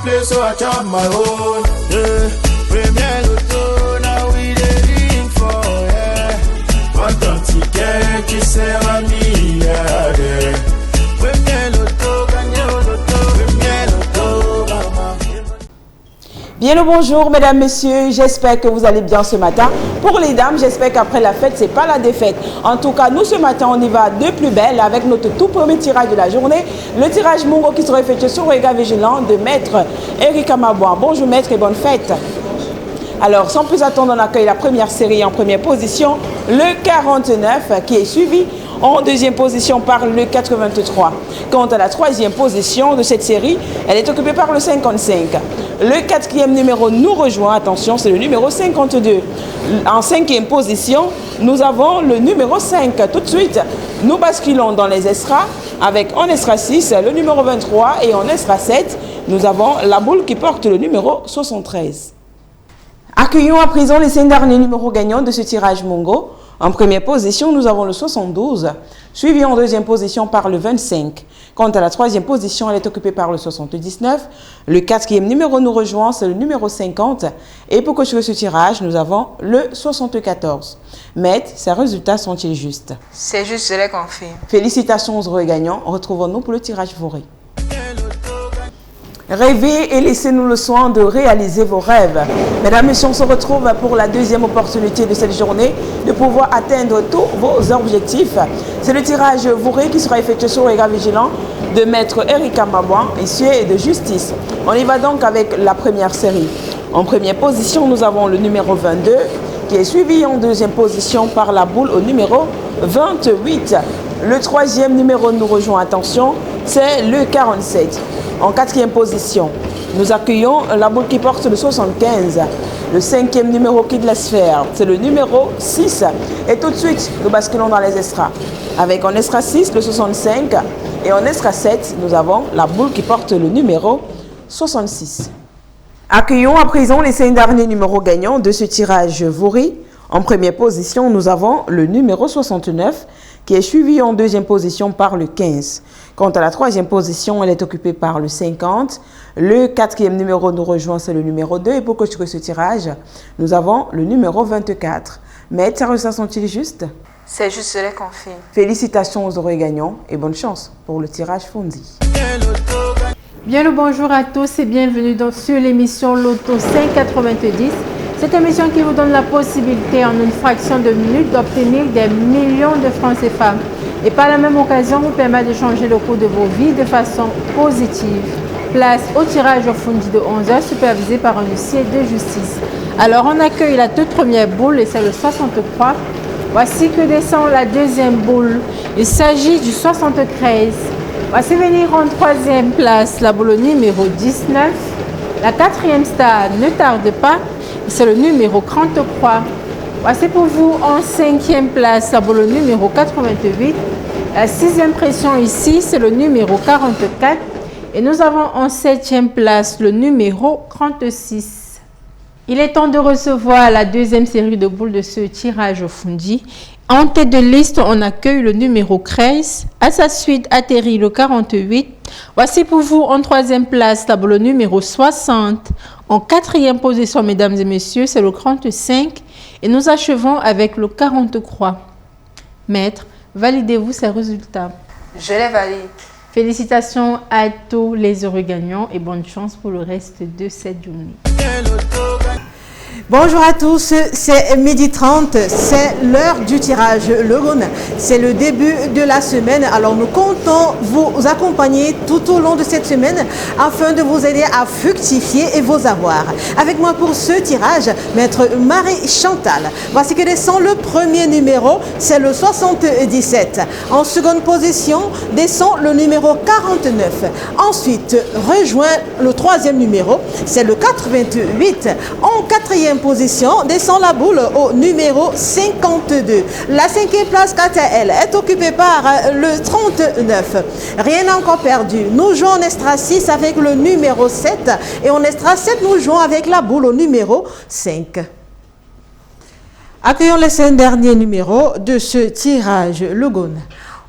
play, so I chop my own. Yeah. Premier Loto, now we dey for, yeah. What don't ticket, qui sert à milliardaire. Premier Loto, gagné au loto, premier Loto, maman. Bien le bonjour mesdames, messieurs, j'espère que vous allez bien ce matin. Pour les dames, j'espère qu'après la fête, c'est pas la défaite. En tout cas, nous ce matin, on y va de plus belle avec notre tout premier tirage de la journée. Le tirage Mungo qui sera effectué sur Regard Vigilant de Maître Eric Amabouan. Bonjour Maître et bonne fête. Alors, sans plus attendre, on accueille la première série en première position, le 49 qui est suivi en deuxième position par le 83. Quant à la troisième position de cette série, elle est occupée par le 55. Le quatrième numéro nous rejoint, attention, c'est le numéro 52. En cinquième position, nous avons le numéro 5. Tout de suite, nous basculons dans les extras avec en extra 6, le numéro 23 et en extra 7, nous avons la boule qui porte le numéro 73. Accueillons à présent les 5 derniers numéros gagnants de ce tirage Mungo. En première position, nous avons le 72, suivi en deuxième position par le 25. Quant à la troisième position, elle est occupée par le 79. Le quatrième numéro nous rejoint, c'est le numéro 50. Et pour clôturer ce tirage, nous avons le 74. Maître, ces résultats sont-ils justes? C'est juste, je les confirme. Félicitations aux heureux gagnants. Retrouvons-nous pour le tirage Voré. Rêvez et laissez-nous le soin de réaliser vos rêves. Mesdames et messieurs, on se retrouve pour la deuxième opportunité de cette journée de pouvoir atteindre tous vos objectifs. C'est le tirage Voré qui sera effectué sur Regard Vigilant de Maître Eric Amabouan, huissier de justice. On y va donc avec la première série. En première position, nous avons le numéro 22 qui est suivi en deuxième position par la boule au numéro 28. Le troisième numéro nous rejoint, attention, c'est le 47. En quatrième position, nous accueillons la boule qui porte le 75. Le cinquième numéro qui de la sphère, c'est le numéro 6. Et tout de suite, nous basculons dans les extras. Avec en extra 6, le 65. Et en extra 7, nous avons la boule qui porte le numéro 66. Accueillons à présent les 5 derniers numéros gagnants de ce tirage Voré. En première position, nous avons le numéro 69 qui est suivi en deuxième position par le 15. Quant à la troisième position, elle est occupée par le 50. Le quatrième numéro nous rejoint, c'est le numéro 2. Et pour clôturer ce tirage, nous avons le numéro 24. Maître, ces résultats sont-ils justes? C'est juste, je les confirme. Félicitations aux heureux gagnants et bonne chance pour le tirage Fondi. Bien le bonjour à tous et bienvenue sur l'émission Loto 590. Cette émission qui vous donne la possibilité en une fraction de minute d'obtenir des millions de francs CFA et par la même occasion vous permet de changer le cours de vos vies de façon positive. Place au tirage au Fondi de 11h supervisé par un huissier de justice. Alors on accueille la toute première boule et c'est le 63. Voici que descend la deuxième boule. Il s'agit du 73. Voici venir en troisième place la boule numéro 19. La quatrième star ne tarde pas. C'est le numéro 33. Voici pour vous en cinquième place la boule numéro 88. La sixième pression ici, c'est le numéro 44. Et nous avons en septième place le numéro 36. Il est temps de recevoir la deuxième série de boules de ce tirage au Fondi. En tête de liste, on accueille le numéro 13. À sa suite, atterrit le 48. Voici pour vous en troisième place la boule numéro 60. En quatrième position, mesdames et messieurs, c'est le 35. Et nous achevons avec le 43. Maître, validez-vous ces résultats? Je les valide. Félicitations à tous les heureux gagnants et bonne chance pour le reste de cette journée. Bonjour à tous, c'est 12h30, c'est l'heure du tirage Logone. C'est le début de la semaine, alors nous comptons vous accompagner tout au long de cette semaine afin de vous aider à fructifier vos avoirs. Avec moi pour ce tirage, Maître Marie Chantal. Voici que descend le premier numéro, c'est le 77. En seconde position, descend le numéro 49. Ensuite, rejoint le troisième numéro, c'est le 88. En quatrième position, descend la boule au numéro 52. La cinquième place, quant à elle, est occupée par le 39. Rien n'est encore perdu. Nous jouons en extra 6 avec le numéro 7 et en extra 7, nous jouons avec la boule au numéro 5. Accueillons les 5 derniers numéros de ce tirage Logone.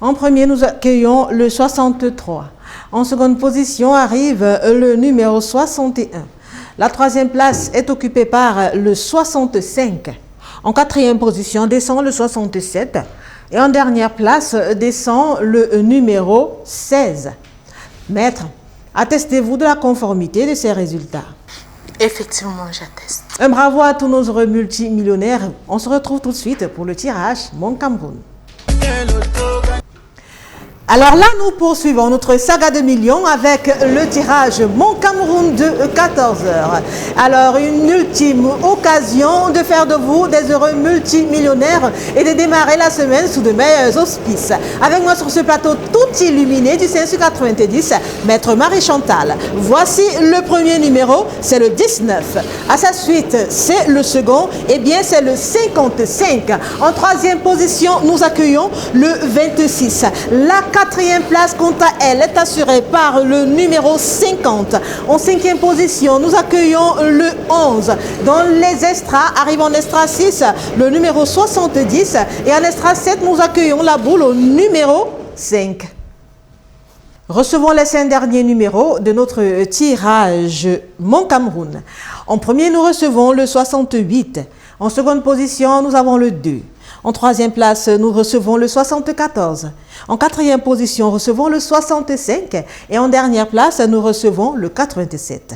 En premier, nous accueillons le 63. En seconde position arrive le numéro 61. La troisième place est occupée par le 65. En quatrième position descend le 67. Et en dernière place descend le numéro 16. Maître, attestez-vous de la conformité de ces résultats? Effectivement, j'atteste. Un bravo à tous nos heureux multimillionnaires. On se retrouve tout de suite pour le tirage Mon Cameroun. Alors là, nous poursuivons notre saga de millions avec le tirage Mon Cameroun de 14h. Alors, une ultime occasion de faire de vous des heureux multimillionnaires et de démarrer la semaine sous de meilleurs auspices. Avec moi sur ce plateau tout illuminé du 590, Maître Marie-Chantal. Voici le premier numéro, c'est le 19. À sa suite, c'est le second, et bien c'est le 55. En troisième position, nous accueillons le 26. La quatrième place, quant à elle, est assurée par le numéro 50. En cinquième position, nous accueillons le 11. Dans les extras, arrive en extra 6, le numéro 70. Et en extra 7, nous accueillons la boule au numéro 5. Recevons les 5 derniers numéros de notre tirage Mon Cameroun. En premier, nous recevons le 68. En seconde position, nous avons le 2. En troisième place, nous recevons le 74. En quatrième position, nous recevons le 65. Et en dernière place, nous recevons le 87.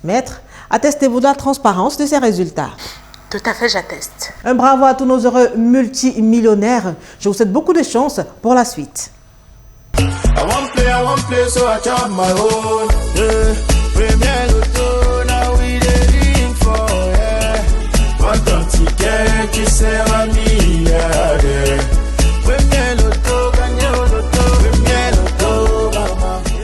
Maître, attestez-vous de la transparence de ces résultats? Tout à fait, j'atteste. Un bravo à tous nos heureux multimillionnaires. Je vous souhaite beaucoup de chance pour la suite. I want play, so I chop my own. Yeah. Premier